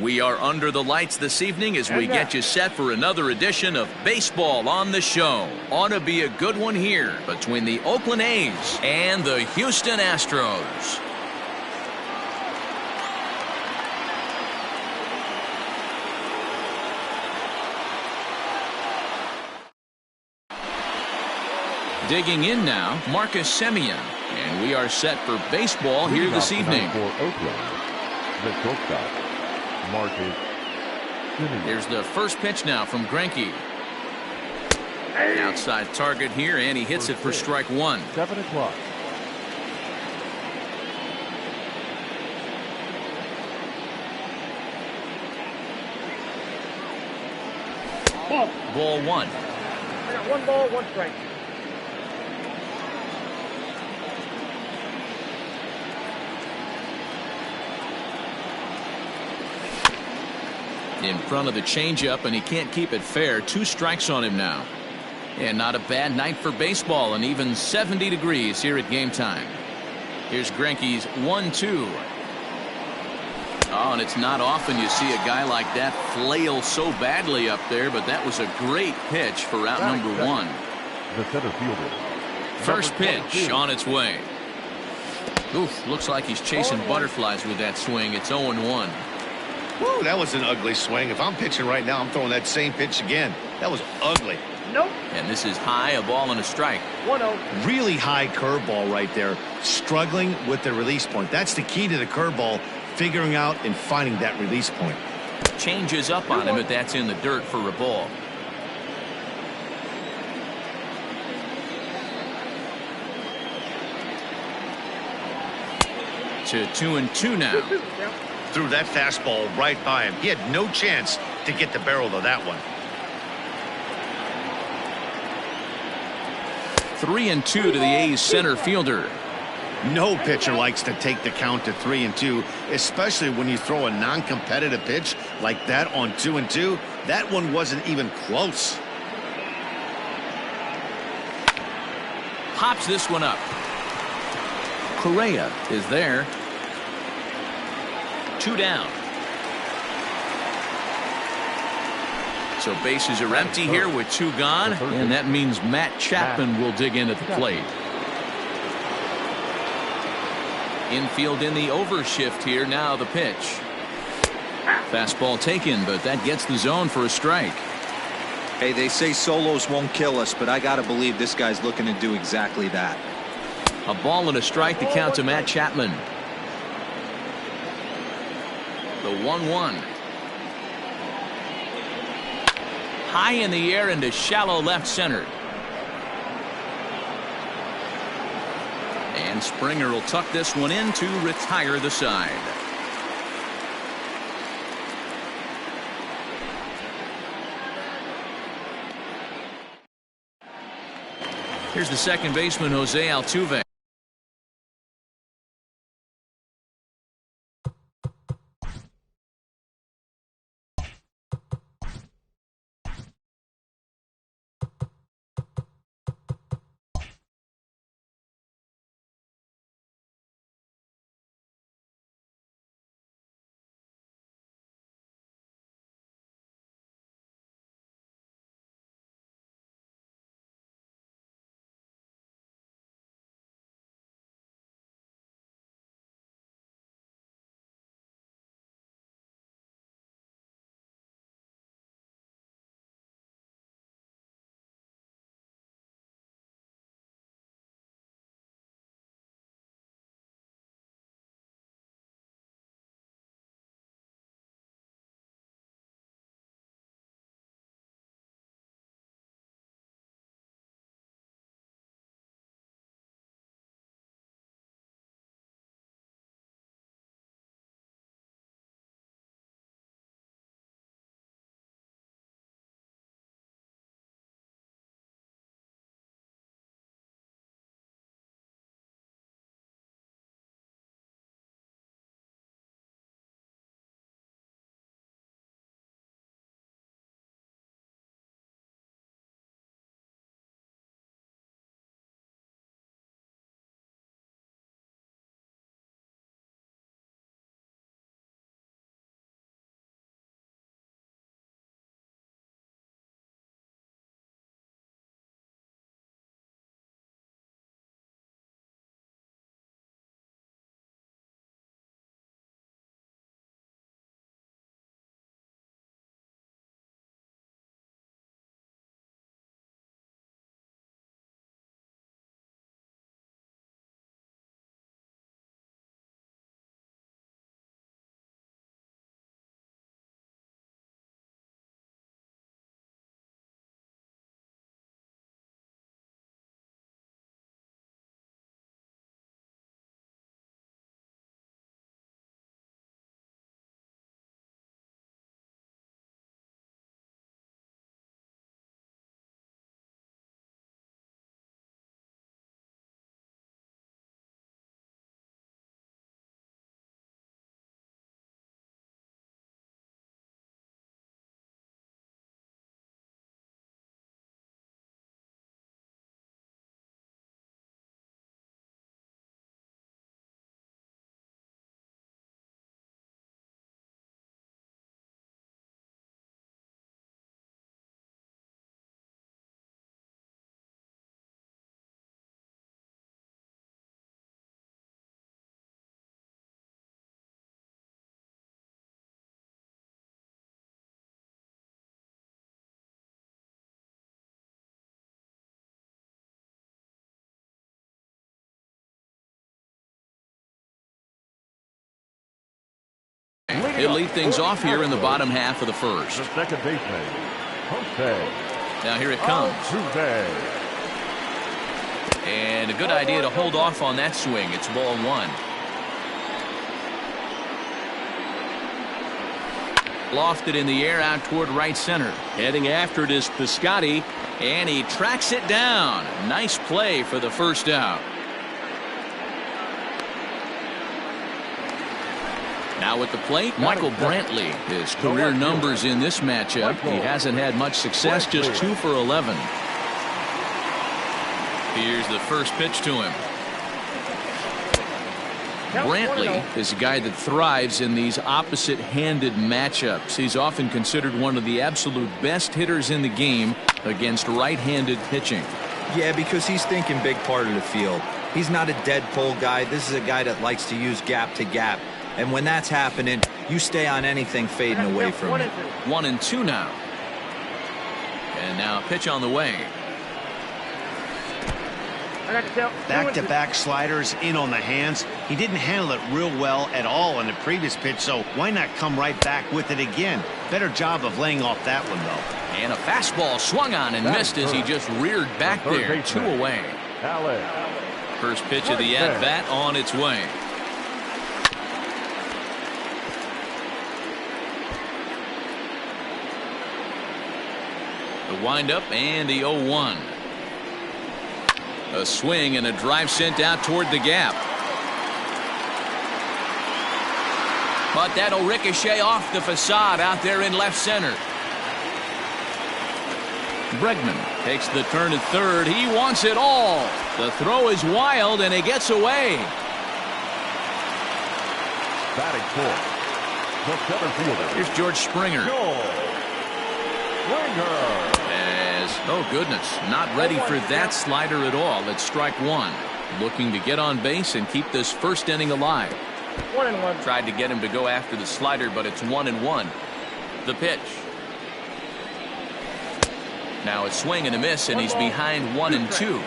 We are under the lights this evening as we get you set for another edition of Baseball on the Show. Ought to be a good one here between the Oakland A's and the Houston Astros. Digging in now, Marcus Semien. And we are set for baseball here this evening. For Oakland, the shortstop, Marcus Semien. Here's the first pitch now from Greinke. Outside target here, and he hits it for strike one. 7 o'clock. Ball one. I got 1 ball, 1 strike. In front of the changeup, and he can't keep it fair. 2 strikes on him now. And not a bad night for baseball, and even 70 degrees here at game time. Here's Greinke's 1-2. Oh, and it's not often you see a guy like that flail so badly up there, but that was a great pitch for out number 1. The center fielder. First pitch on its way. Oof, looks like he's chasing butterflies with that swing. It's 0-1. Woo, that was an ugly swing. If I'm pitching right now, I'm throwing that same pitch again. That was ugly. Nope. And this is high, a ball and a strike. 1-0. Really high curveball right there. Struggling with the release point. That's the key to the curveball, figuring out and finding that release point. Changes up on him, but that's in the dirt for a ball. To 2-2 now. Threw that fastball right by him. He had no chance to get the barrel of that one. 3-2 to the A's center fielder. No pitcher likes to take the count to 3-2, especially when you throw a non-competitive pitch like that on 2-2. That one wasn't even close. Pops this one up. Correa is there. 2 down. So bases are empty here with 2 gone, and that means Matt Chapman will dig in at the plate. Infield in the overshift here. Now the pitch. Fastball taken, but that gets the zone for a strike. Hey, they say solos won't kill us, but I gotta believe this guy's looking to do exactly that. A ball and a strike to count to Matt Chapman. The 1-1. High in the air into shallow left center. And Springer will tuck this one in to retire the side. Here's the second baseman, Jose Altuve. He'll lead things off here in the bottom half of the first. The second baseman, Jose. Now here it comes. Altuve. And a good idea to hold off on that swing. It's ball one. Lofted in the air out toward right center. Heading after it is Piscotty, and he tracks it down. Nice play for the first out. Now at the plate, Michael Brantley. His career numbers in this matchup. He hasn't had much success, just 2 for 11. Here's the first pitch to him. Brantley is a guy that thrives in these opposite-handed matchups. He's often considered one of the absolute best hitters in the game against right-handed pitching. Yeah, because he's thinking big part of the field. He's not a dead pull guy. This is a guy that likes to use gap to gap. And when that's happening, you stay on anything fading away from it. 1-2 now. And now a pitch on the way. Back-to-back sliders in on the hands. He didn't handle it real well at all on the previous pitch, so why not come right back with it again? Better job of laying off that one, though. And a fastball swung on and missed as he just reared back there. 2 away. First pitch of the at-bat on its way. The windup and the 0-1. A swing and a drive sent out toward the gap. But that'll ricochet off the facade out there in left center. Bregman takes the turn at third. He wants it all. The throw is wild and he gets away. Batting fourth, the center fielder. Here's George Springer. Oh, goodness. Not ready for that slider at all. It's strike one. Looking to get on base and keep this first inning alive. 1-1. Tried to get him to go after the slider, but it's 1-1. The pitch. Now a swing and a miss, and he's behind 1-2.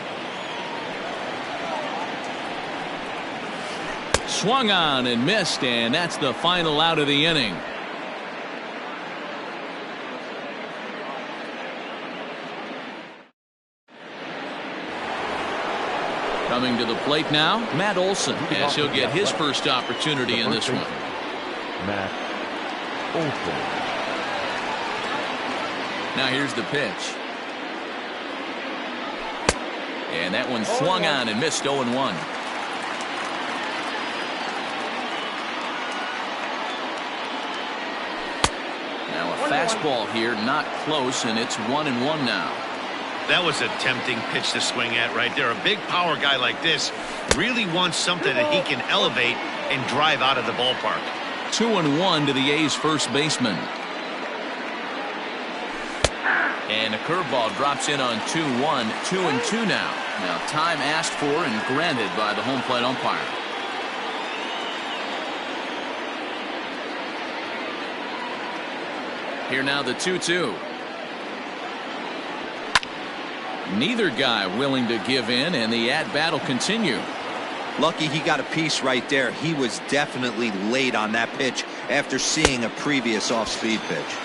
Swung on and missed, and that's the final out of the inning. Coming to the plate now, Matt Olson, as he'll get his first opportunity in this one. Matt Olson. Now here's the pitch. And that one swung on and missed. 0-1. Now a fastball here, not close, and it's 1-1 now. That was a tempting pitch to swing at right there. A big power guy like this really wants something that he can elevate and drive out of the ballpark. 2-1 to the A's first baseman. And a curveball drops in on 2-1. 2-2 now. Now time asked for and granted by the home plate umpire. Here now the 2-2. Neither guy willing to give in, and the at-bat will continue. Lucky he got a piece right there. He was definitely late on that pitch after seeing a previous off-speed pitch.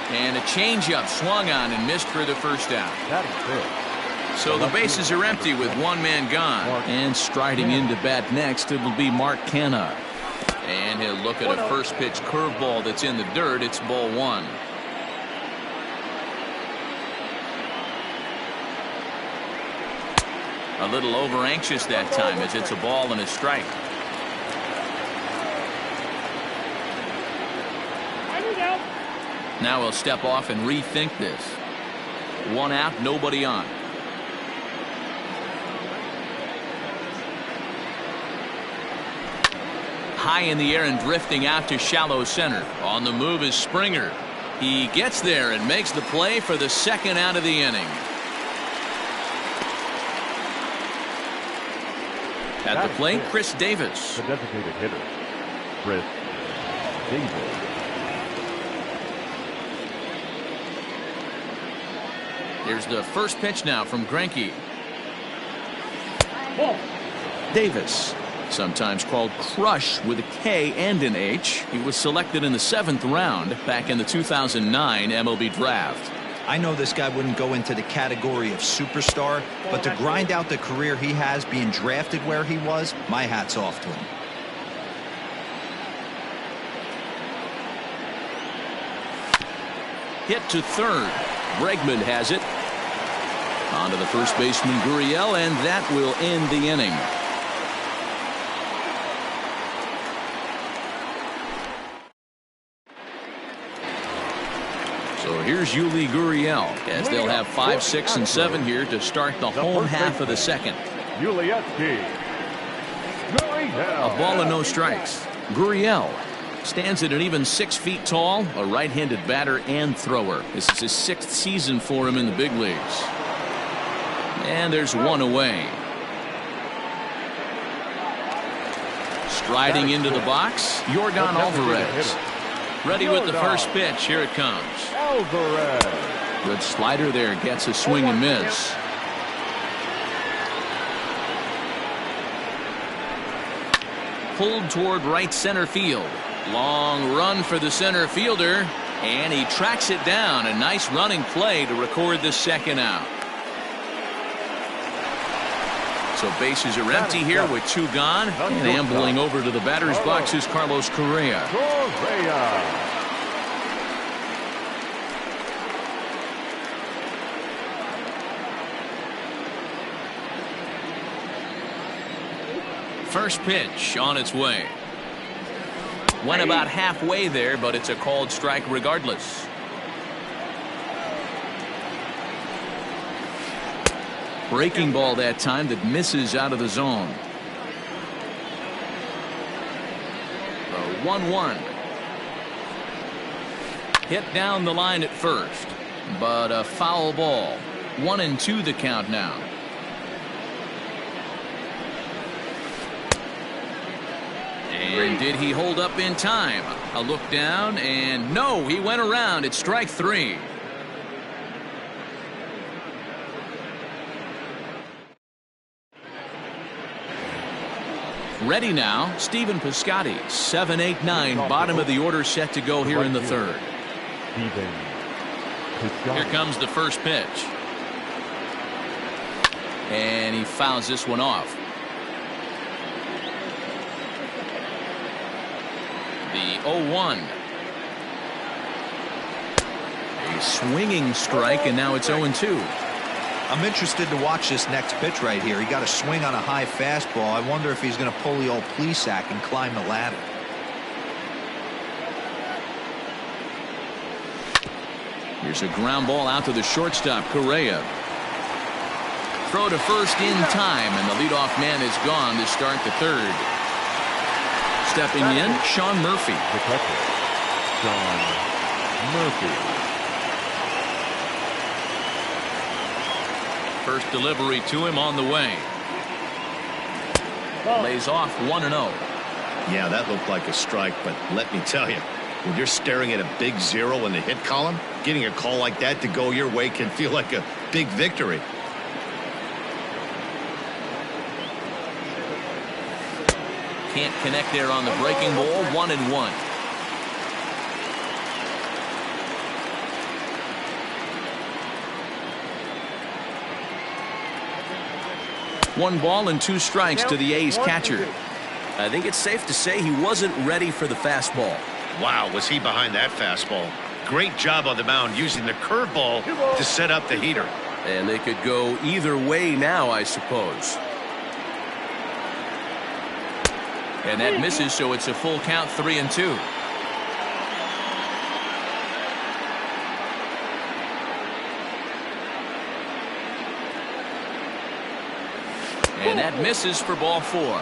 And a changeup swung on and missed for the first out. So the bases are empty with one man gone. And striding into bat next, it'll be Mark Canha. And he'll look at a first pitch curveball that's in the dirt. It's ball one. A little over anxious that time as it's a ball and a strike. Now he'll step off and rethink this. One out, nobody on. High in the air and drifting out to shallow center. On the move is Springer. He gets there and makes the play for the second out of the inning. At the plate, Chris Davis. The designated hitter, Chris Davis. Here's the first pitch now from Greinke. Davis sometimes called Crush with a K and an H. He was selected in the 7th round back in the 2009 MLB Draft. I know this guy wouldn't go into the category of superstar, but to grind out the career he has being drafted where he was, my hat's off to him. Hit to third. Bregman has it. On to the first baseman, Gurriel, and that will end the inning. So here's Yuli Gurriel as they'll have 5, 6, and 7 here to start the home half of the second. Yulieski. A ball and no strikes. Gurriel stands at an even 6 feet tall, a right-handed batter and thrower. This is his 6th season for him in the big leagues. And there's one away. Striding into the box, Yordan Alvarez. Ready with the first pitch. Here it comes. Alvarez. Good slider there. Gets a swing and miss. Pulled toward right center field. Long run for the center fielder. And he tracks it down. A nice running play to record the second out. So bases are empty here with 2 gone. And ambling over to the batter's box is Carlos Correa. First pitch on its way. Went about halfway there, but it's a called strike regardless. Breaking ball that time that misses out of the zone. The 1-1. Hit down the line at first, but a foul ball. 1-2 the count now. And did he hold up in time? A look down, and no, he went around. It's strike 3. Ready now, Stephen Piscotty. 7, 8, 9, bottom of the order set to go here in the third. Here comes the first pitch. And he fouls this one off. The 0-1. A swinging strike, and now it's 0-2. I'm interested to watch this next pitch right here. He got a swing on a high fastball. I wonder if he's going to pull the old Plesac and climb the ladder. Here's a ground ball out to the shortstop, Correa. Throw to first in time, and the leadoff man is gone to start the third. Stepping in, Sean Murphy. The catcher, Sean Murphy. First delivery to him on the way. Lays off 1-0. Yeah, that looked like a strike, but let me tell you, when you're staring at a big 0 in the hit column, getting a call like that to go your way can feel like a big victory. Can't connect there on the breaking ball. 1-1. One ball and 2 strikes to the A's catcher. I think it's safe to say he wasn't ready for the fastball. Wow, was he behind that fastball. Great job on the mound using the curveball to set up the heater. And they could go either way now, I suppose. And that misses, so it's a full count, 3-2. And that misses for ball 4.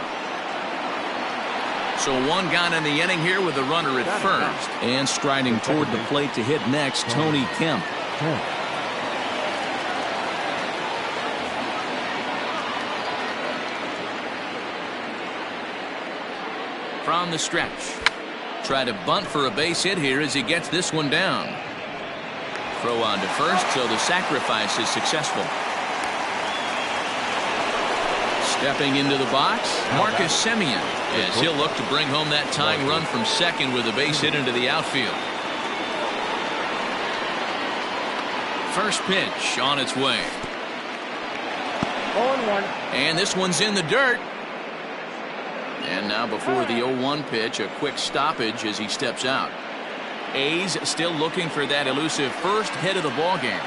So 1 gone in the inning here with a runner at first. And striding toward the plate to hit next, Tony Kemp. From the stretch. Try to bunt for a base hit here as he gets this one down. Throw on to first, so the sacrifice is successful. Stepping into the box, Marcus Semien, as he'll look to bring home that tying run from second with a base hit into the outfield. First pitch on its way. 0-1. And this one's in the dirt. And now before the 0-1 pitch, a quick stoppage as he steps out. A's still looking for that elusive first hit of the ball game.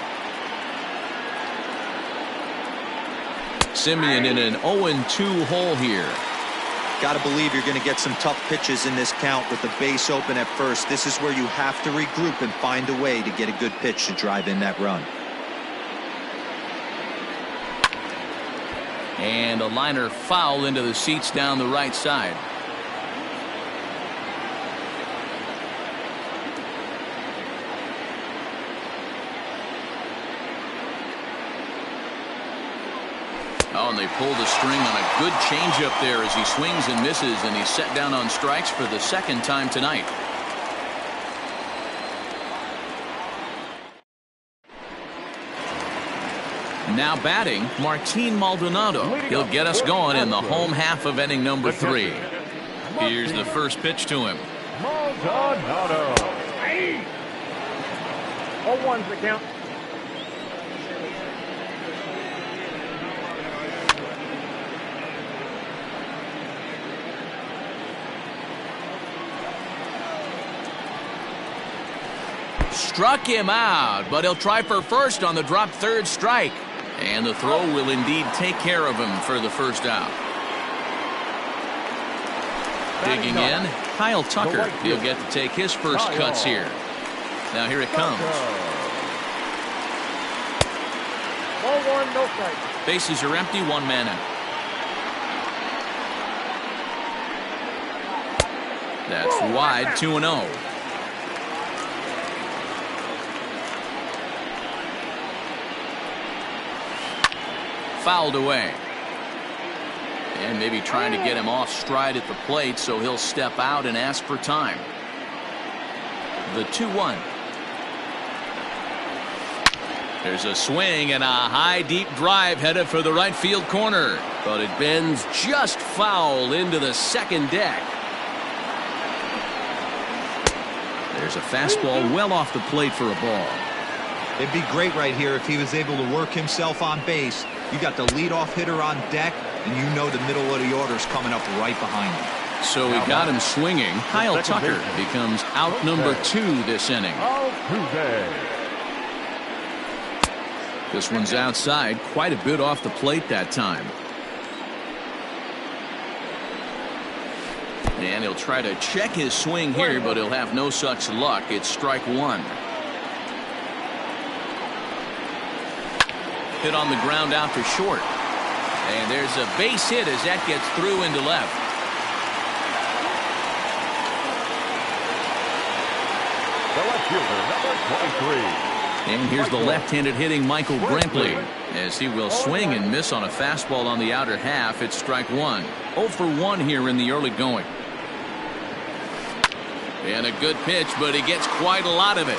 Semien in an 0-2 hole here. Got to believe you're going to get some tough pitches in this count with the base open at first. This is where you have to regroup and find a way to get a good pitch to drive in that run. And a liner foul into the seats down the right side. Oh, and they pull the string on a good changeup there as he swings and misses, and he's set down on strikes for the second time tonight. Now batting, Martin Maldonado. He'll get us going in the home half of inning number 3. Here's the first pitch to him. Maldonado. 0-1's the count. Struck him out, but he'll try for first on the drop third strike. And the throw will indeed take care of him for the first out. Digging in, Kyle Tucker. He'll get to take his first cuts here. Now here it comes. 0-1, no strike. Bases are empty, one man out. That's wide, 2-0. Fouled away. And maybe trying to get him off stride at the plate, so he'll step out and ask for time. The 2-1. There's a swing and a high deep drive headed for the right field corner, but it bends just foul into the second deck. There's a fastball well off the plate for a ball. It'd be great right here if he was able to work himself on base. You got the leadoff hitter on deck, and you know the middle of the order's coming up right behind him. So he got him swinging. Kyle Tucker becomes out number 2 this inning. This one's outside, quite a bit off the plate that time. And he'll try to check his swing here, but he'll have no such luck. It's strike 1. Hit on the ground out to short. And there's a base hit as that gets through into left. The left fielder, number 23. And here's the left-handed hitting Michael Brantley as he will swing and miss on a fastball on the outer half. It's strike 1. 0 for 1 here in the early going. And a good pitch, but he gets quite a lot of it.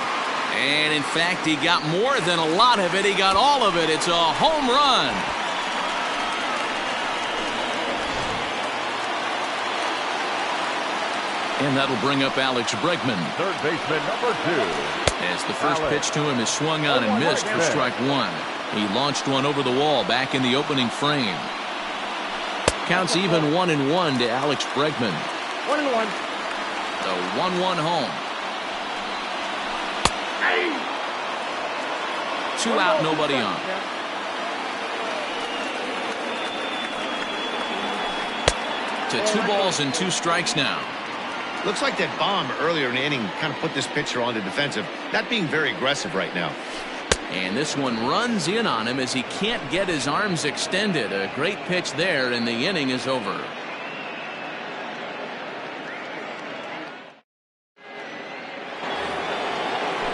And in fact, he got more than a lot of it. He got all of it. It's a home run. And that'll bring up Alex Bregman. Third baseman, number 2. As the first pitch to him is swung on and missed for strike 1. He launched one over the wall back in the opening frame. Counts even 1-1 to Alex Bregman. 1-1. The 1-1 home. 2 out, nobody on. To 2 balls and 2 strikes now. Looks like that bomb earlier in the inning kind of put this pitcher on the defensive, not being very aggressive right now. And this one runs in on him as he can't get his arms extended. A great pitch there, and the inning is over.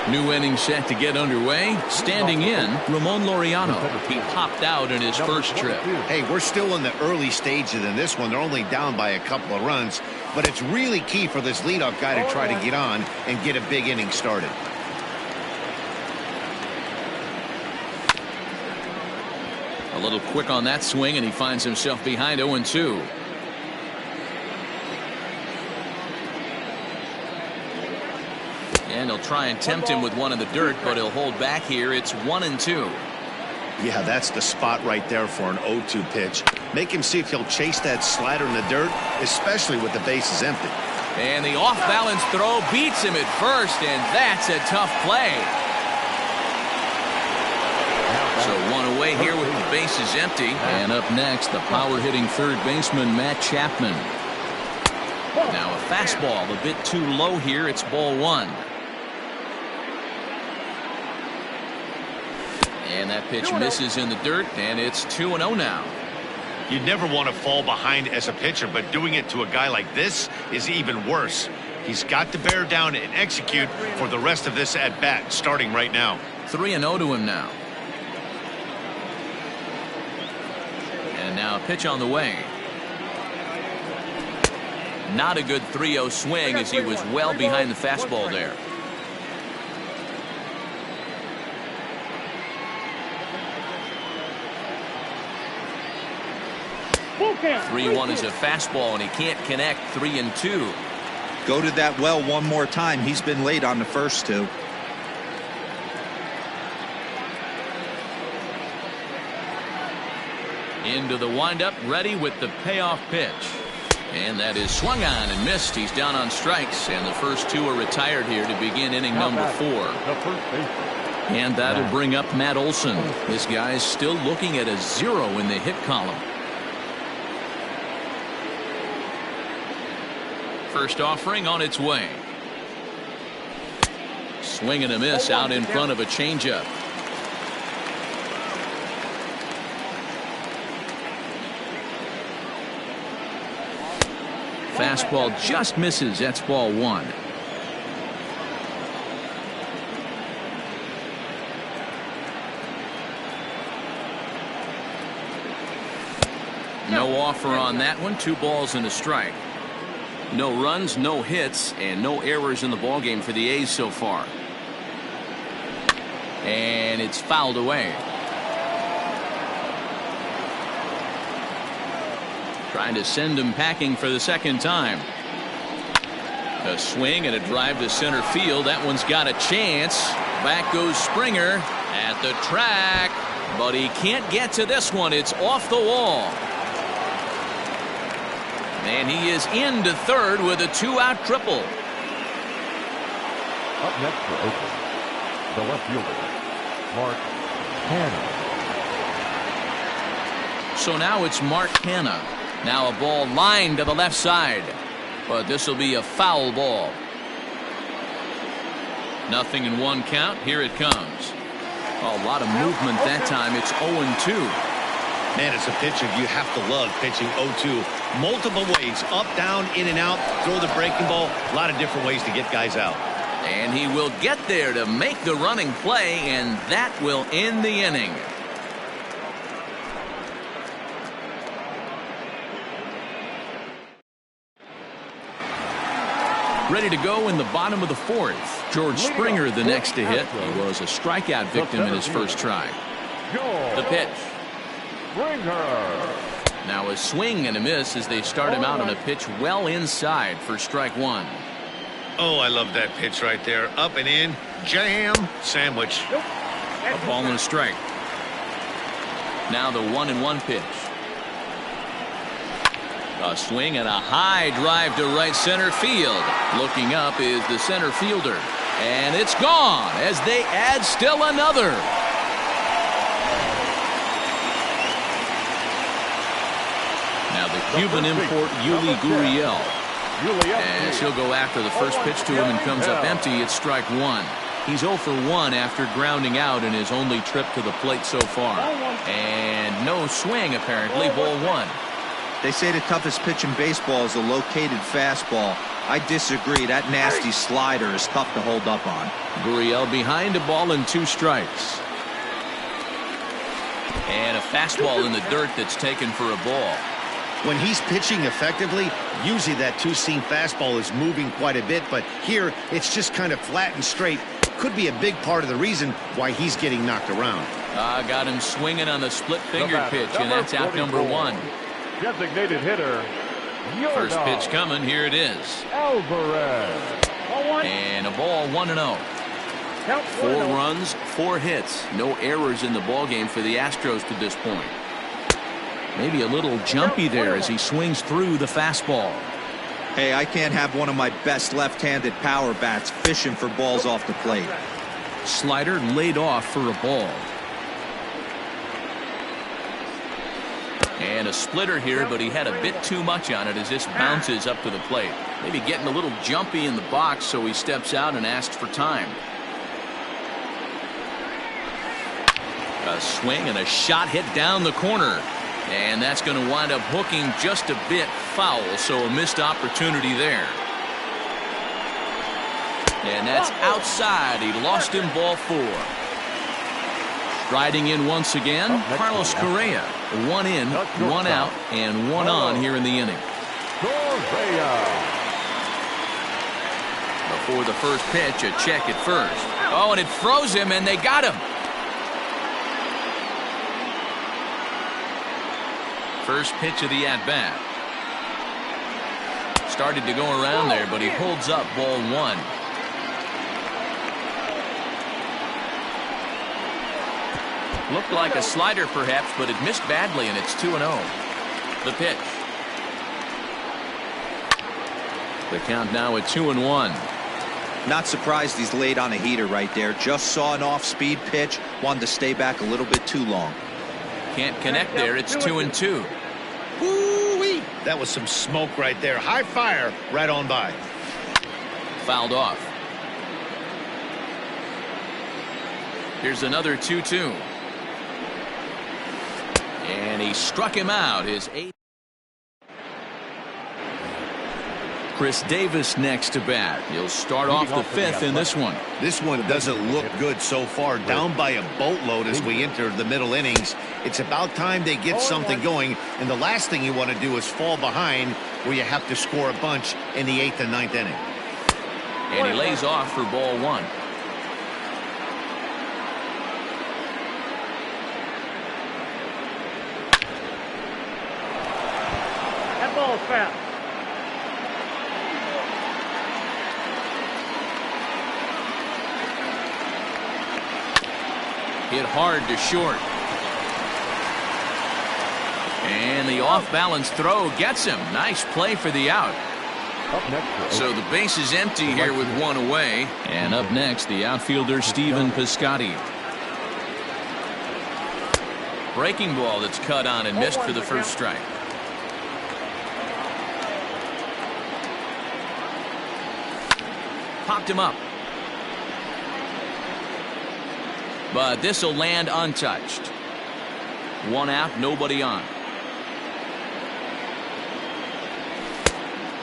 New inning set to get underway. Standing in, Ramon Laureano. He popped out in his first trip. Hey, we're still in the early stages in this one. They're only down by a couple of runs, but it's really key for this leadoff guy to try to get on and get a big inning started. A little quick on that swing, and he finds himself behind 0-2. And he'll try and tempt him with one in the dirt, but he'll hold back here. It's 1-2. Yeah, that's the spot right there for an 0-2 pitch. Make him see if he'll chase that slider in the dirt, especially with the bases empty. And the off-balance throw beats him at first, and that's a tough play. So one away here with the bases empty. And up next, the power-hitting third baseman, Matt Chapman. Now a fastball a bit too low here. It's ball one. And that pitch misses in the dirt, and it's 2-0 now. You'd never want to fall behind as a pitcher, but doing it to a guy like this is even worse. He's got to bear down and execute for the rest of this at-bat, starting right now. 3-0 to him now. And now a pitch on the way. Not a good 3-0 swing, as he was well behind the fastball there. 3-1 is a fastball, and he can't connect. 3-2. Go to that well one more time. He's been late on the first two. Into the windup, ready with the payoff pitch. And that is swung on and missed. He's down on strikes, and the first two are retired here to begin inning number 4. And that'll bring up Matt Olson. This guy's still looking at a 0 in the hit column. First offering on its way. Swing and a miss out in front of a changeup. Fastball just misses. That's ball one. No offer on that one. 2 balls and a strike. No runs, no hits, and no errors in the ballgame for the A's so far. And it's fouled away. Trying to send him packing for the second time. A swing and a drive to center field. That one's got a chance. Back goes Springer at the track, but he can't get to this one. It's off the wall. And he is into third with a 2-out triple. Up next for Oakland, the left fielder, Mark Canha. So now it's Mark Canha. Now a ball lined to the left side, but this will be a foul ball. 0-1 count. Here it comes. A lot of movement that time. It's 0-2. Man, as a pitcher, you have to love pitching 0-2. Multiple ways, up, down, in and out, throw the breaking ball. A lot of different ways to get guys out. And he will get there to make the running play, and that will end the inning. Ready to go in the bottom of the 4th. George Springer the next to hit. He was a strikeout victim in his first try. The pitch. Now a swing and a miss as they start him out on a pitch well inside for strike 1. Oh, I love that pitch right there. Up and in, jam, sandwich. A ball and a strike. Now the 1-1 pitch. A swing and a high drive to right center field. Looking up is the center fielder. And it's gone as they add still another. Now the Cuban import Yuli Gurriel. As he'll go after the first pitch to him and comes up empty, it's strike 1. He's 0 for 1 after grounding out in his only trip to the plate so far. And no swing apparently, ball 1. They say the toughest pitch in baseball is a located fastball. I disagree. That nasty slider is tough to hold up on. Gurriel behind a ball and 2 strikes. And a fastball in the dirt that's taken for a ball. When he's pitching effectively, usually that 2-seam fastball is moving quite a bit, but here it's just kind of flat and straight. could be a big part of the reason why he's getting knocked around. Got him swinging on the split-fingered pitch, and that's out number 1. Designated hitter, First pitch coming. Here it is. Alvarez. And a ball, 1-0. 4 runs, 4 hits. No errors in the ballgame for the Astros to this point. Maybe a little jumpy there as he swings through the fastball. Hey, I can't have one of my best left-handed power bats fishing for balls off the plate. Slider laid off for a ball. And a splitter here, but he had a bit too much on it as this bounces up to the plate. Maybe getting a little jumpy in the box, so he steps out and asks for time. A swing and a shot hit down the corner. And that's going to wind up hooking just a bit foul, so a missed opportunity there. And that's outside. He lost him, ball 4. Riding in once again, Carlos Correa. 1 in, 1 out, and 1 on here in the inning. Before the first pitch, a check at first. Oh, and it froze him, and they got him. First pitch of the at-bat. Started to go around there, but he holds up, ball 1. Looked like a slider perhaps, but it missed badly, and it's 2-0. The pitch. The count now at 2-1. Not surprised he's laid on a heater right there. Just saw an off-speed pitch. Wanted to stay back a little bit too long. Can't connect there. It's 2-2. Woo-wee! That was some smoke right there. High fire right on by. Fouled off. Here's another 2-2. And he struck him out. His 8th. Chris Davis next to bat. He'll start off the 5th in this one. This one doesn't look good so far. Down by a boatload as we enter the middle innings. It's about time they get something going, and the last thing you want to do is fall behind where you have to score a bunch in the 8th and 9th inning. And he lays off for ball 1. That ball's foul. Hit hard to short. And the off-balance throw gets him. Nice play for the out. Up next, so the base is empty here with 1 away. And up next, the outfielder Stephen Piscotty. Breaking ball that's cut on and missed for the first strike. Popped him up. But this will land untouched. 1 out, nobody on.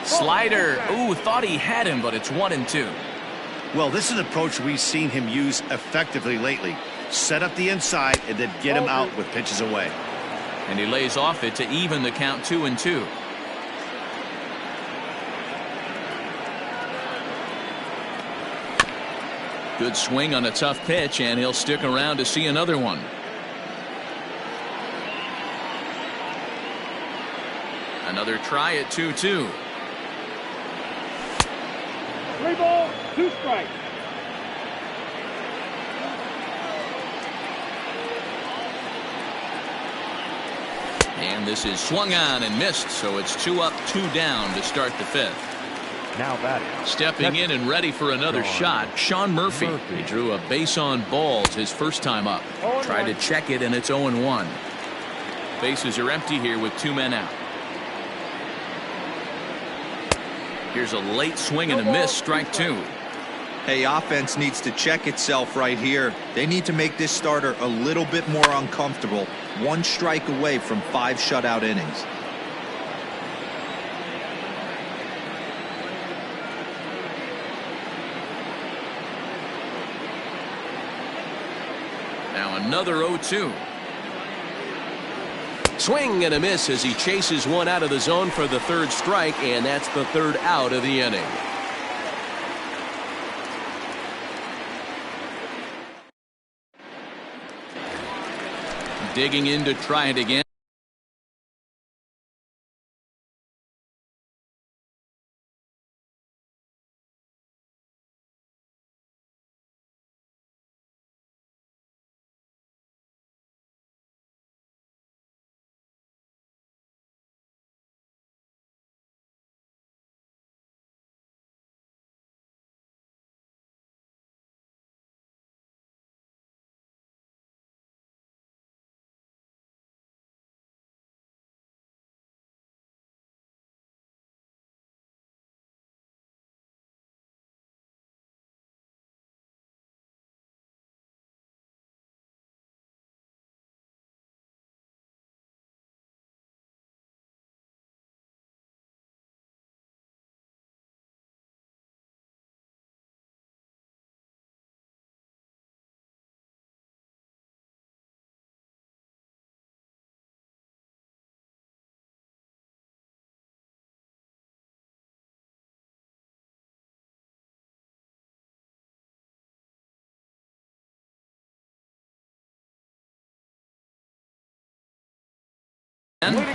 Slider. Ooh, thought he had him, but it's 1-2. Well, this is an approach we've seen him use effectively lately. Set up the inside and then get him out with pitches away. And he lays off it to even the count 2-2. Good swing on a tough pitch, and he'll stick around to see another one. Another try at 2-2. 3 balls, 2 strikes. And this is swung on and missed, so it's 2 up, 2 down to start the 5th. Now batting. Stepping in and ready for another shot, Sean Murphy. He drew a base on balls his first time up. Tried to check it, and it's 0-1. Bases are empty here with 2 men out. Here's a late swing and a miss, strike 2. Hey, offense needs to check itself right here. They need to make this starter a little bit more uncomfortable. 1 strike away from 5 shutout innings. Now another 0-2. Swing and a miss as he chases one out of the zone for the 3rd strike, and that's the 3rd out of the inning. Digging in to try it again.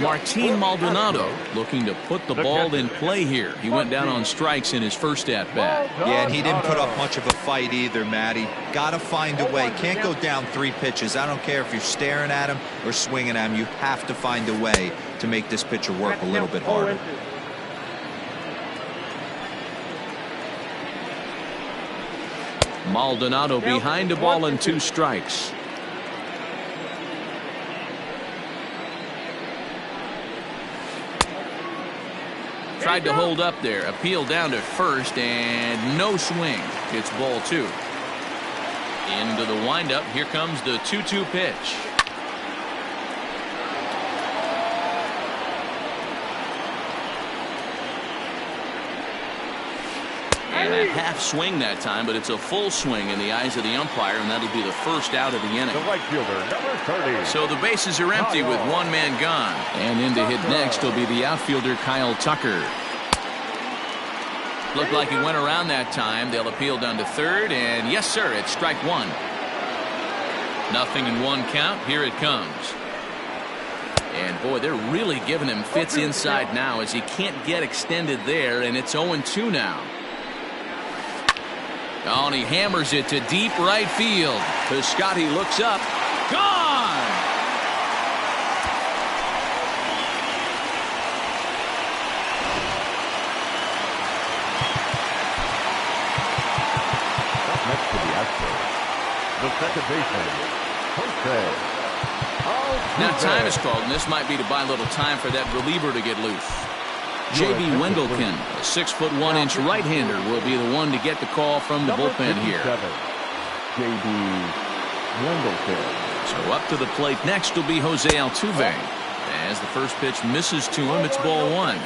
Martin Maldonado looking to put the ball in play here. He went down on strikes in his first at-bat. Yeah, and he didn't put up much of a fight either, Matty. Got to find a way. Can't go down 3 pitches. I don't care if you're staring at him or swinging at him. You have to find a way to make this pitcher work a little bit harder. Maldonado behind the ball and 2 strikes. Tried to hold up there. Appeal down to first and no swing. It's ball 2. Into the windup. Here comes the 2-2 pitch. And a half swing that time, but it's a full swing in the eyes of the umpire, and that'll be the first out of the inning. The right fielder, number 30. So the bases are empty with 1 man gone. And in to hit next will be the outfielder Kyle Tucker. Looked like he went around that time. They'll appeal down to third, and yes, sir, it's strike 1. Nothing in 1 count. Here it comes. And boy, they're really giving him fits inside now as he can't get extended there, and it's 0-2 now. Oh, and he hammers it to deep right field. Piscotty looks up. Gone! Up next to the Astros, the second baseman, Jose Altuve. Now time is called, and this might be to buy a little time for that reliever to get loose. J.B. Wendelken, a 6'1" right-hander, will be the one to get the call from the bullpen here. J.B. Wendelken. So up to the plate next will be Jose Altuve. As the first pitch misses to him, it's ball 1.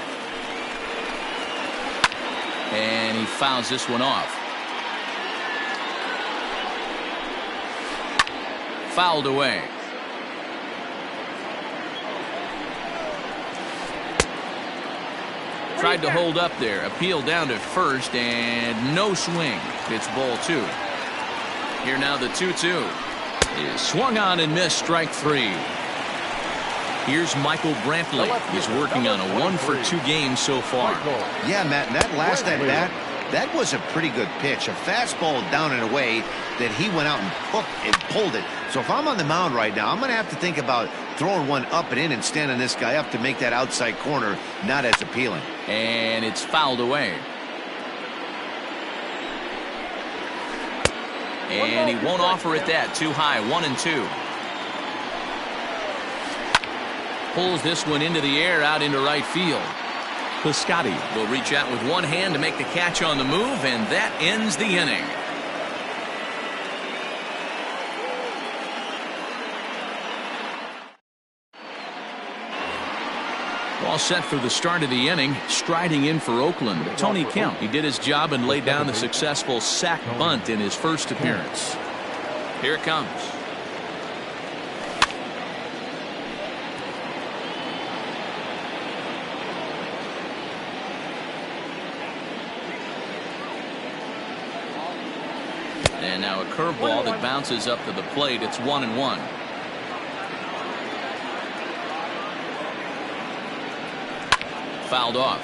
And he fouls this one off. Fouled away. Tried to hold up there. Appeal down to first and no swing. It's ball 2. Here now the 2-2 is swung on and missed, strike 3. Here's Michael Brantley. He's working on a 1-for-2 game so far. Yeah, Matt, and that last at bat, that was a pretty good pitch. A fastball down and away that he went out and hooked and pulled it. So if I'm on the mound right now, I'm going to have to think about throwing one up and in and standing this guy up to make that outside corner not as appealing. And it's fouled away. And he won't offer it that. Too high. 1-2. Pulls this one into the air out into right field. Piscotty will reach out with one hand to make the catch on the move, and that ends the inning. All set for the start of the inning. Striding in for Oakland, Tony Kemp. He did his job and laid down the successful sac bunt in his first appearance. Here it comes. And now a curveball that bounces up to the plate. It's 1-1. fouled off.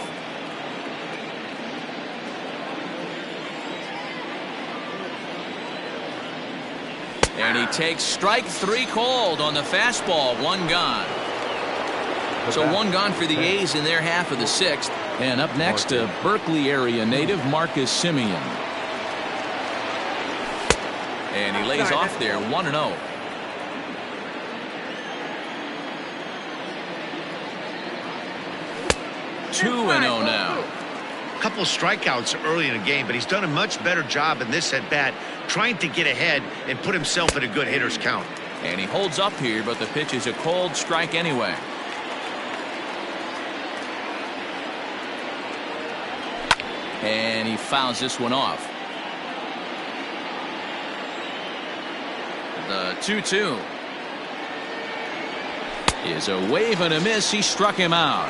And he takes strike 3 called on the fastball. 1 gone. So 1 gone for the A's in their half of the 6th. And up next, a Berkeley area native, Marcus Semien. And he lays off there, 1-0. Two and 0 now. A couple of strikeouts early in the game, but he's done a much better job in this at bat, trying to get ahead and put himself in a good hitter's count. And he holds up here, but the pitch is a cold strike anyway. And he fouls this one off. The 2-2 is a wave and a miss. He struck him out.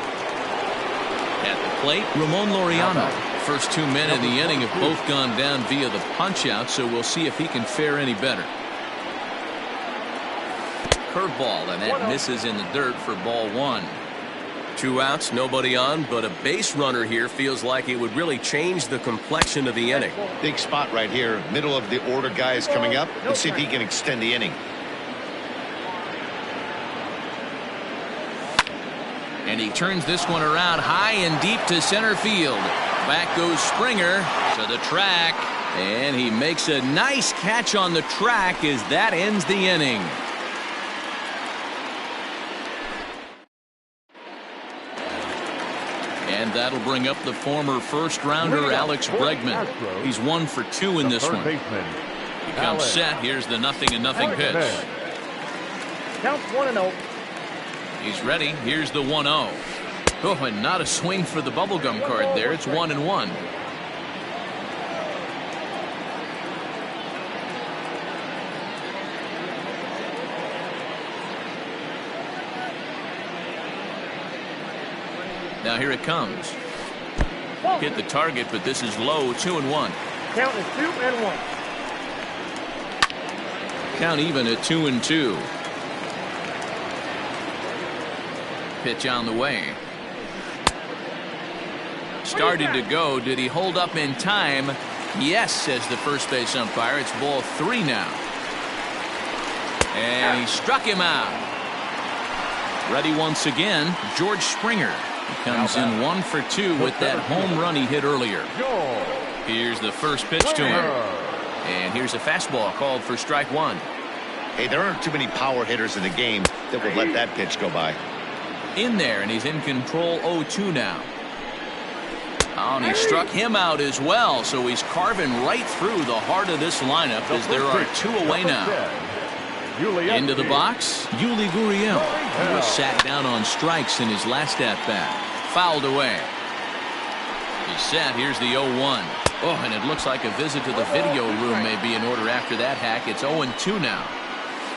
At the plate, Ramon Laureano. First 2 men in the inning have both gone down via the punch out, so we'll see if he can fare any better. Curveball, and that misses in the dirt for ball 1. 2 outs, nobody on, but a base runner here feels like it would really change the complexion of the inning. Big spot right here. Middle of the order guy is coming up. Let's see if he can extend the inning. And he turns this one around high and deep to center field. Back goes Springer to the track. And he makes a nice catch on the track as that ends the inning. And that'll bring up the former first-rounder Alex Bregman. He's 1 for 2 in this one. He comes set. Here's the 0-0 pitch. Counts 1-0. He's ready. Here's the 1-0. Oh, and not a swing for the bubblegum card there. It's 1-1. Now here it comes. Hit the target, but this is low. 2-1. Count is 2-1. Count even at 2-2. Pitch on the way. Started to go. Did he hold up in time? Yes, says the first base umpire. It's ball 3 now. And he struck him out. Ready once again, George Springer. He comes in 1 for 2 with that home run he hit earlier. Here's the first pitch to him. And here's a fastball called for strike 1. Hey, there aren't too many power hitters in the game that would let that pitch go by. In there, and he's in control 0-2 now. Oh, and he struck him out as well, so he's carving right through the heart of this lineup as there are 2 away now. Into the box, Yuli Gurriel. He was sat down on strikes in his last at-bat. Fouled away. He's set. Here's the 0-1. Oh, and it looks like a visit to the video room may be in order after that hack. It's 0-2 now.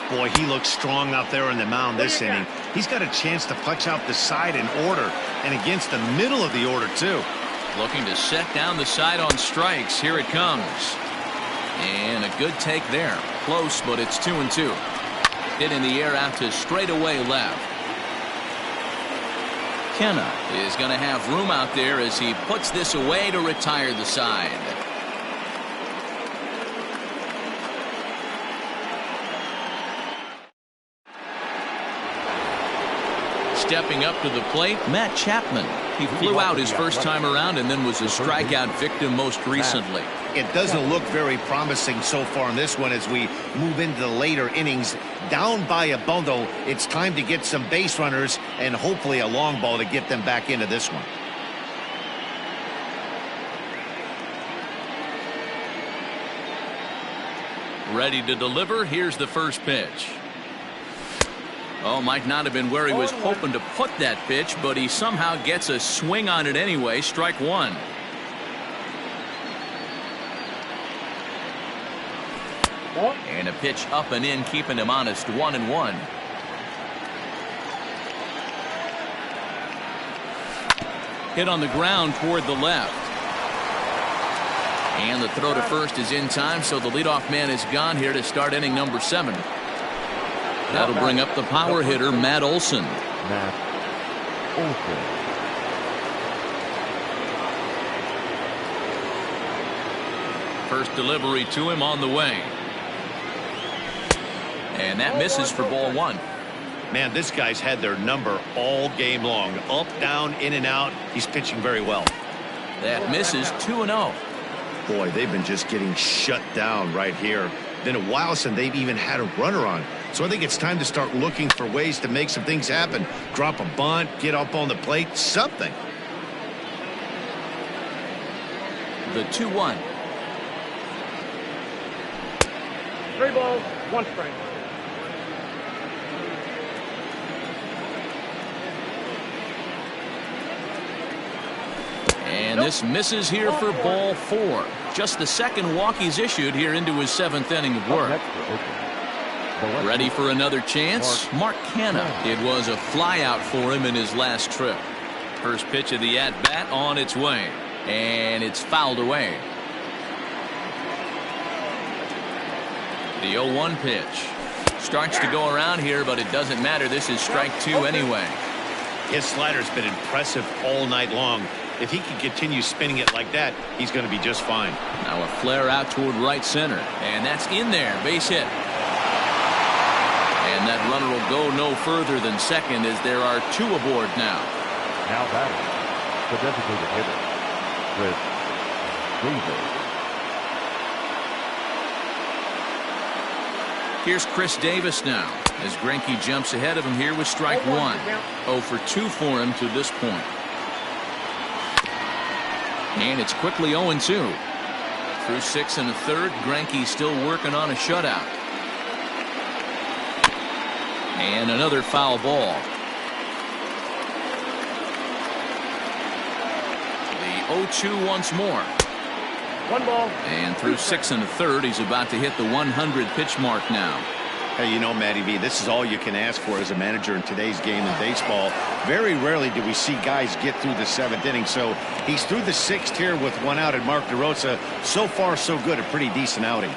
Boy, he looks strong out there on the mound this inning. He's got a chance to punch out the side in order, and against the middle of the order, too. Looking to set down the side on strikes. Here it comes. And a good take there. Close, but it's 2-2. Hit in the air out to straightaway left. Kenna is going to have room out there as he puts this away to retire the side. Stepping up to the plate, Matt Chapman. He flew out his first time around and then was a strikeout victim most recently. It doesn't look very promising so far in this one as we move into the later innings. Down by a bundle, it's time to get some base runners and hopefully a long ball to get them back into this one. Ready to deliver. Here's the first pitch. Oh, might not have been where he was hoping to put that pitch, but he somehow gets a swing on it anyway. Strike 1. And a pitch up and in, keeping him honest. 1-1. Hit on the ground toward the left. And the throw to first is in time, so the leadoff man is gone here to start inning number 7. That'll bring up the power hitter, Matt Olson. First delivery to him on the way. And that misses for ball 1. Man, this guy's had their number all game long. Up, down, in and out. He's pitching very well. That misses 2-0. Boy, they've been just getting shut down right here. Been a while since they've even had a runner on. So I think it's time to start looking for ways to make some things happen. Drop a bunt, get up on the plate, something. The 2-1. 3 balls, 1 strike. And this misses here for ball 4. Just the second walk he's issued here into his 7th inning of work. Ready for another chance? Mark Canha. It was a flyout for him in his last trip. First pitch of the at-bat on its way. And it's fouled away. The 0-1 pitch. Starts to go around here, but it doesn't matter. This is strike 2 anyway. His slider's been impressive all night long. If he can continue spinning it like that, he's going to be just fine. Now a flare out toward right center. And that's in there. Base hit. And that runner will go no further than second as there are 2 aboard now. Now batting, the designated hitter, Chris Davis. Here's Chris Davis now as Greinke jumps ahead of him here with strike 1. 0 for 2 for him to this point. And it's quickly 0-2. Through 6 1/3, Greinke still working on a shutout. And another foul ball. The 0-2 once more. 1 ball. And through 6 1/3, he's about to hit the 100 pitch mark now. Hey, you know, Matty V, this is all you can ask for as a manager in today's game in baseball. Very rarely do we see guys get through the 7th inning. So he's through the 6th here with 1 out, and Mark DeRosa, so far so good, a pretty decent outing.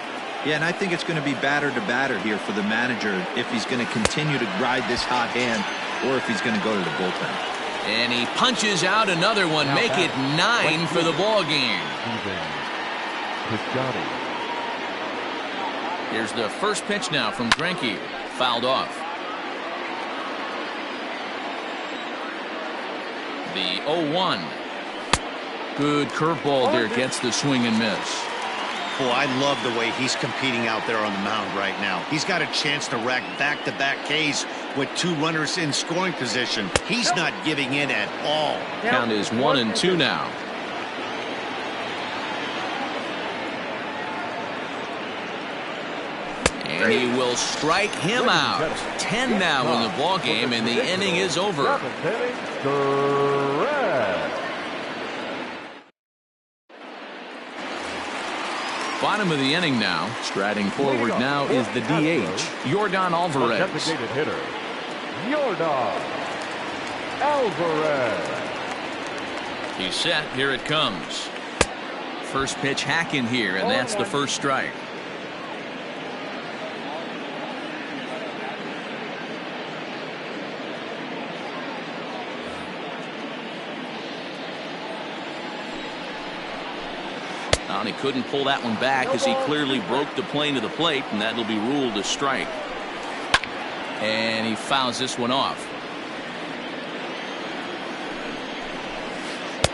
Yeah, and I think it's going to be batter to batter here for the manager if he's going to continue to ride this hot hand or if he's going to go to the bullpen. And he punches out another one. Make it 9 for the ball game. Here's the first pitch now from Greinke. Fouled off. The 0-1. Good curveball there. Gets the swing and miss. Boy, I love the way he's competing out there on the mound right now. He's got a chance to rack back-to-back Ks with 2 runners in scoring position. He's not giving in at all. Count is 1-2 now. And he will strike him out. 10 now in the ball game, and the inning is over. Bottom of the inning now. Striding forward now is the DH, Yordan Alvarez. Designated hitter, Yordan Alvarez. He's set. Here it comes. First pitch hack in here, and that's the first strike. And he couldn't pull that one back as he clearly broke the plane to the plate, and that'll be ruled a strike. And he fouls this one off.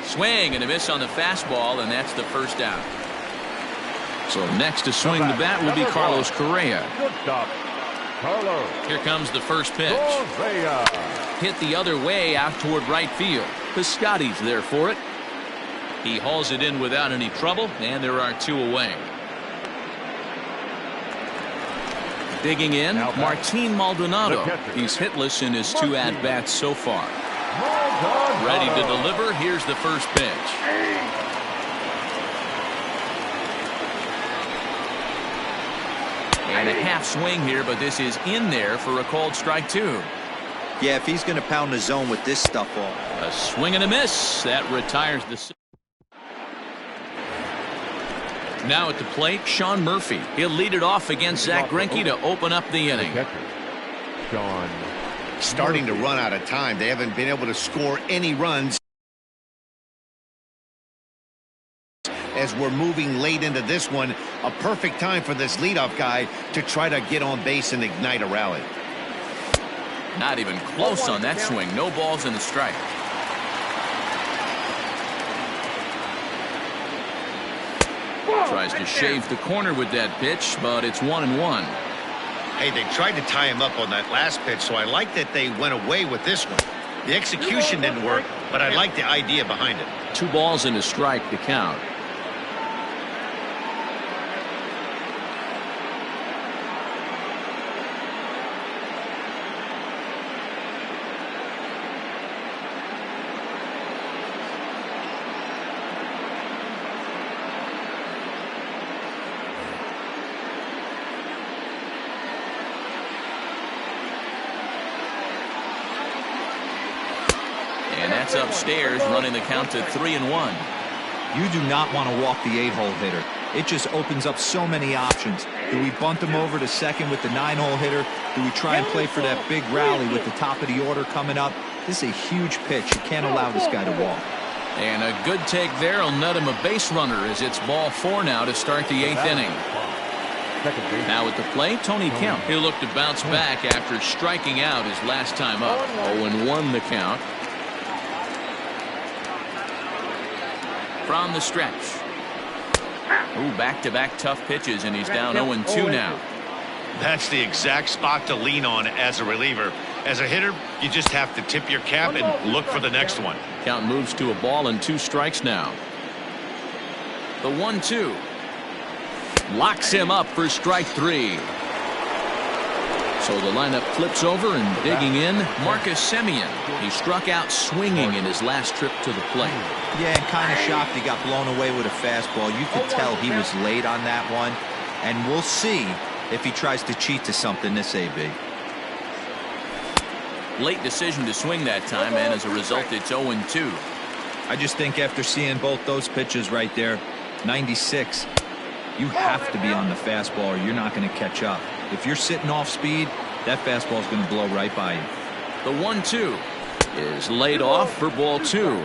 Swing and a miss on the fastball, and that's the first out. So next to swing the bat will be Carlos Correa. Good stop, Carlos. Here comes the first pitch. Correa. Hit the other way out toward right field. Piscotty's there for it. He hauls it in without any trouble, and there are 2 away. Digging in, Martin Maldonado. He's hitless in his 2 at-bats so far. Ready to deliver. Here's the first pitch. And a half swing here, but this is in there for a called strike 2. Yeah, if he's going to pound the zone with this stuff off. A swing and a miss. That retires the... Now at the plate, Sean Murphy. He'll lead it off against Zach Greinke to open up the inning. Sean starting to run out of time. They haven't been able to score any runs as we're moving late into this one. A perfect time for this leadoff guy to try to get on base and ignite a rally. Not even close on that swing. No balls and a strike. Tries to shave the corner with that pitch, but it's 1-1. Hey, they tried to tie him up on that last pitch, so I like that they went away with this one. The execution didn't work, but I like the idea behind it. 2 balls and a strike to count. That's upstairs, running the count to 3-1. You do not want to walk the 8-hole hitter. It just opens up so many options. Do we bunt him over to second with the 9-hole hitter? Do we try and play for that big rally with the top of the order coming up? This is a huge pitch. You can't allow this guy to walk. And a good take there will net him a base runner as it's ball 4 now to start the 8th inning. Now at the plate, Tony Kemp. He'll look to bounce back after striking out his last time up. 0-1 the count. From the stretch. Ooh, back-to-back tough pitches, and he's down 0-2 now. That's the exact spot to lean on as a reliever. As a hitter, you just have to tip your cap and look for the next one. Count moves to a ball and 2 strikes now. The 1-2. Locks him up for strike 3. So the lineup flips over and digging in, Marcus Semien. He struck out swinging in his last trip to the plate. Yeah, and kind of shocked he got blown away with a fastball. You could tell he was late on that one. And we'll see if he tries to cheat to something this AB. Late decision to swing that time, and as a result, it's 0-2. I just think after seeing both those pitches right there, 96, you have to be on the fastball or you're not going to catch up. If you're sitting off speed, that fastball is going to blow right by you. The 1-2 is laid off for ball 2.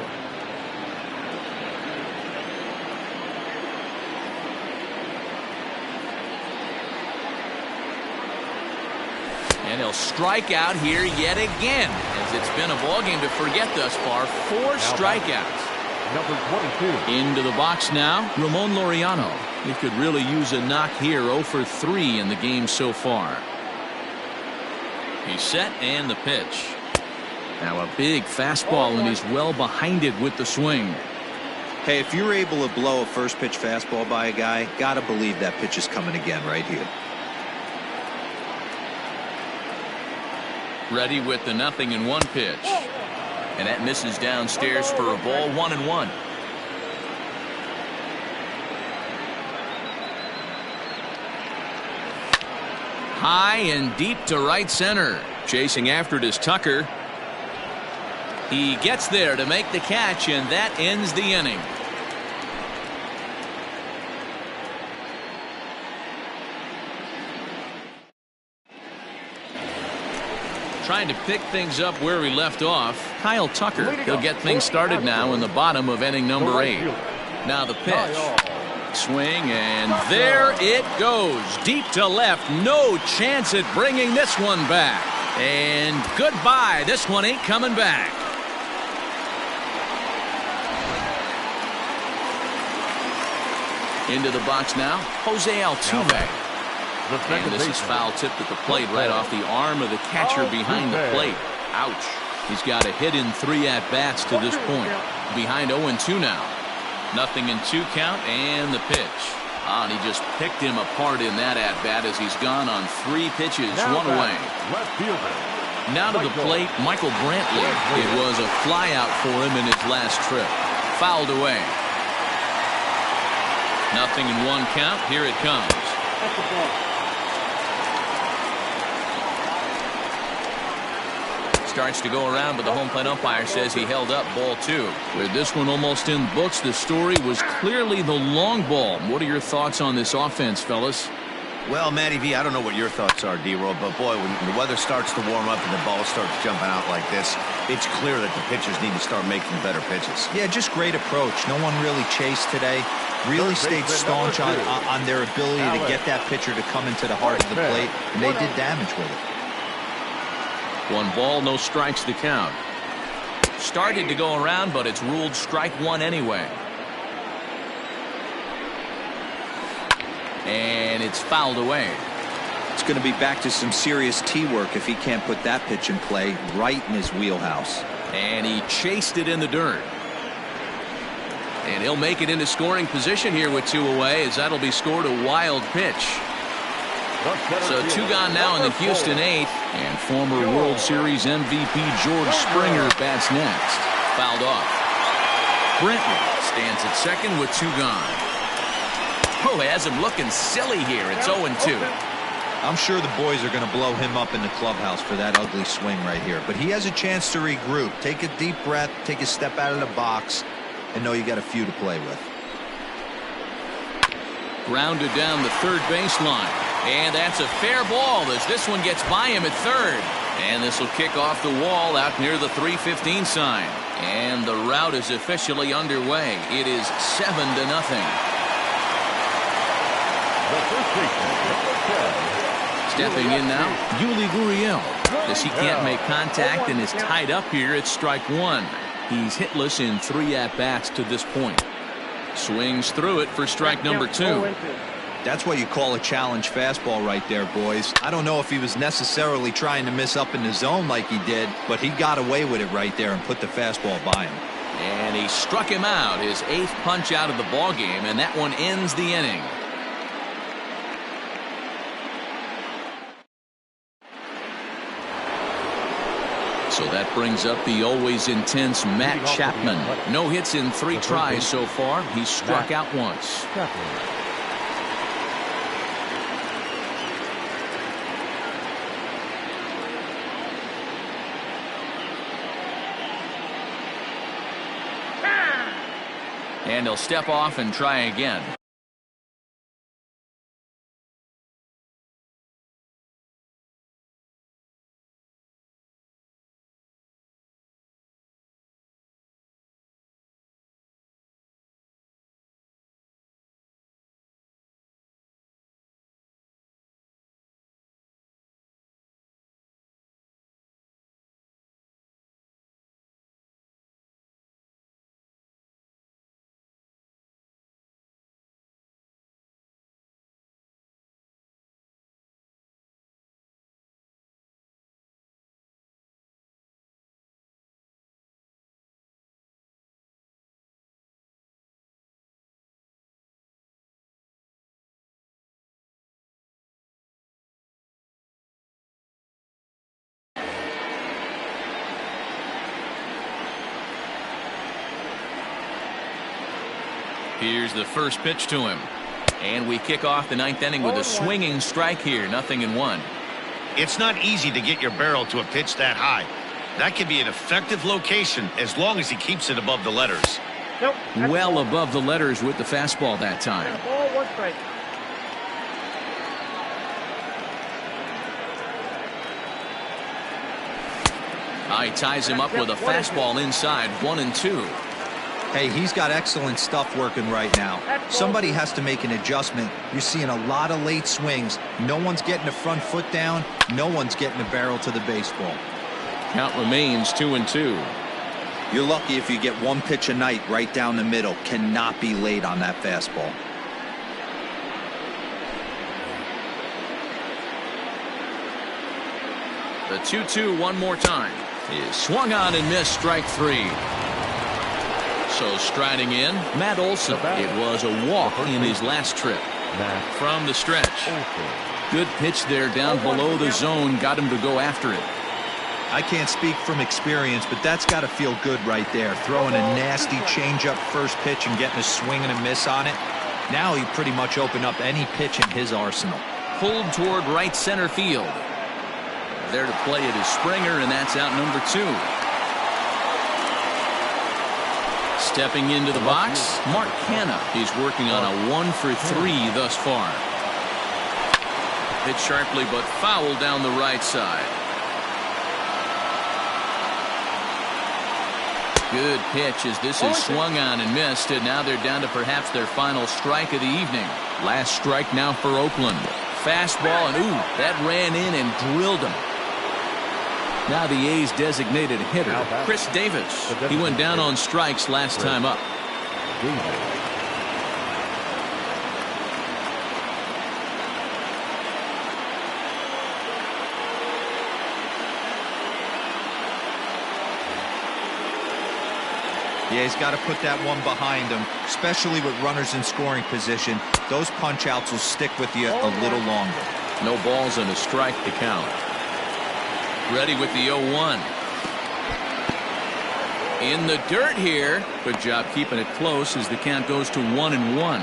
And he'll strike out here yet again, as it's been a ball game to forget thus far. 4 strikeouts. Number 22. Into the box now, Ramon Laureano. He could really use a knock here. 0 for 3 in the game so far. He's set and the pitch. Now a big fastball, and he's well behind it with the swing. Hey, if you're able to blow a first pitch fastball by a guy, gotta believe that pitch is coming again right here. Ready with the 0-1 pitch. And that misses downstairs for a ball. 1-1. High and deep to right center. Chasing after it is Tucker. He gets there to make the catch, and that ends the inning. Trying to pick things up where we left off, Kyle Tucker. He'll get things started now in the bottom of inning number 8. Now the pitch. Swing, and there it goes. Deep to left. No chance at bringing this one back. And goodbye. This one ain't coming back. Into the box now, Jose Altuve. And this is foul tipped at the plate right off the arm of the catcher behind the plate. Ouch. He's got a hit in 3 at-bats to this point. Behind 0-2 now. 0-2 count and the pitch. And he just picked him apart in that at-bat as he's gone on 3 pitches, 1 away. Now to the plate, Michael Brantley. It was a flyout for him in his last trip. Fouled away. 0-1 count. Here it comes. Starts to go around, but the home plate umpire says he held up ball 2. With this one almost in the books, the story was clearly the long ball. What are your thoughts on this offense, fellas? Well, Matty V, I don't know what your thoughts are, D-Roll, but boy, when the weather starts to warm up and the ball starts jumping out like this, it's clear that the pitchers need to start making better pitches. Yeah, just great approach. No one really chased today. really stayed staunch on their ability to get that pitcher to come into the heart of the plate, and they did damage with it. 1 ball, no strikes the count. Started to go around, but it's ruled strike 1 anyway. And it's fouled away. It's going to be back to some serious tee work if he can't put that pitch in play right in his wheelhouse. And he chased it in the dirt. And he'll make it into scoring position here with 2 away, as that'll be scored a wild pitch. So 2 gone now in the Houston 8th, and former World Series MVP George Springer bats next. Fouled off. Brentwood stands at second with 2 gone. Oh, has him looking silly here. It's 0-2. I'm sure the boys are going to blow him up in the clubhouse for that ugly swing right here, but he has a chance to regroup. Take a deep breath, take a step out of the box, and know you got a few to play with. Grounded down the third baseline. And that's a fair ball as this one gets by him at third. And this will kick off the wall out near the 3:15 sign. And the rout is officially underway. It is 7-0. Stepping in now, Yuli Gurriel. As he can't make contact and is tied up here at strike 1. He's hitless in 3 at-bats to this point. Swings through it for strike number 2. That's what you call a challenge fastball right there, boys. I don't know if he was necessarily trying to miss up in the zone like he did, but he got away with it right there and put the fastball by him. And he struck him out, his 8th punch out of the ballgame, and that one ends the inning. So that brings up the always intense Matt Chapman. No hits in 3 tries so far. He's struck out once. And he'll step off and try again. Here's the first pitch to him. And we kick off the 9th inning with a swinging strike here. 0-1. It's not easy to get your barrel to a pitch that high. That can be an effective location as long as he keeps it above the letters. Nope. Well above the letters with the fastball that time. Ball, 1 strike. He ties him up with a fastball inside. 1-2. Hey, he's got excellent stuff working right now. Somebody has to make an adjustment. You're seeing a lot of late swings. No one's getting the front foot down. No one's getting the barrel to the baseball. Count remains 2-2. You're lucky if you get 1 pitch a night right down the middle. Cannot be late on that fastball. The 2-2 one more time. Is swung on and missed, strike 3. So striding in, Matt Olson. It was a walk in his last trip. From the stretch. Good pitch there down below the zone. Got him to go after it. I can't speak from experience, but that's got to feel good right there. Throwing a nasty changeup first pitch and getting a swing and a miss on it. Now he pretty much opened up any pitch in his arsenal. Pulled toward right center field. There to play it is Springer, and that's out number 2. Stepping into the box, Mark Canha. He's working on a 1-for-3 thus far. Hit sharply but foul down the right side. Good pitch as this is swung on and missed, and now they're down to perhaps their final strike of the evening. Last strike now for Oakland. Fastball, and ooh, that ran in and drilled him. Now the A's designated hitter, Chris Davis. He went down on strikes last time up. Yeah, he's got to put that one behind him, especially with runners in scoring position. Those punch-outs will stick with you a little longer. No balls and a strike to count. Ready with the 0-1. In the dirt here. Good job keeping it close as the count goes to 1-1.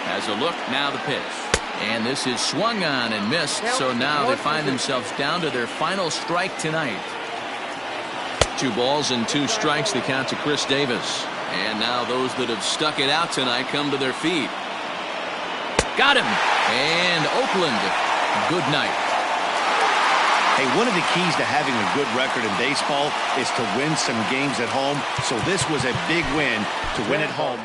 Has a look, now the pitch. And this is swung on and missed, so now they find themselves down to their final strike tonight. 2 balls and 2 strikes, the count to Chris Davis. And now those that have stuck it out tonight come to their feet. Got him! And Oakland, good night. Hey, one of the keys to having a good record in baseball is to win some games at home. So this was a big win to win at home.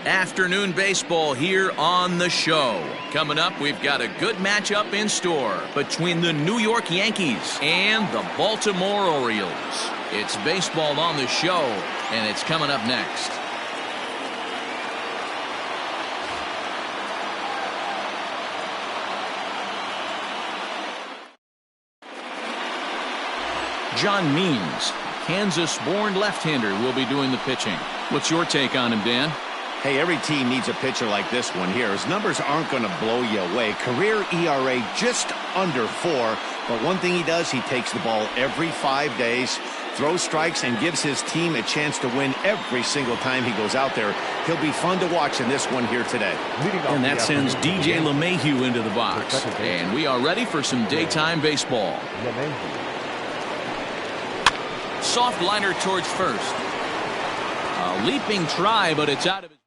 Afternoon baseball here on the show. Coming up, we've got a good matchup in store between the New York Yankees and the Baltimore Orioles. It's baseball on the show, and it's coming up next. John Means, Kansas-born left-hander, will be doing the pitching. What's your take on him, Dan? Hey, every team needs a pitcher like this one here. His numbers aren't going to blow you away. Career ERA just under 4. But one thing he does, he takes the ball every 5 days, throws strikes, and gives his team a chance to win every single time he goes out there. He'll be fun to watch in this one here today. And that sends DJ LeMahieu into the box. And we are ready for some daytime baseball. Soft liner towards first. A leaping try, but it's out of his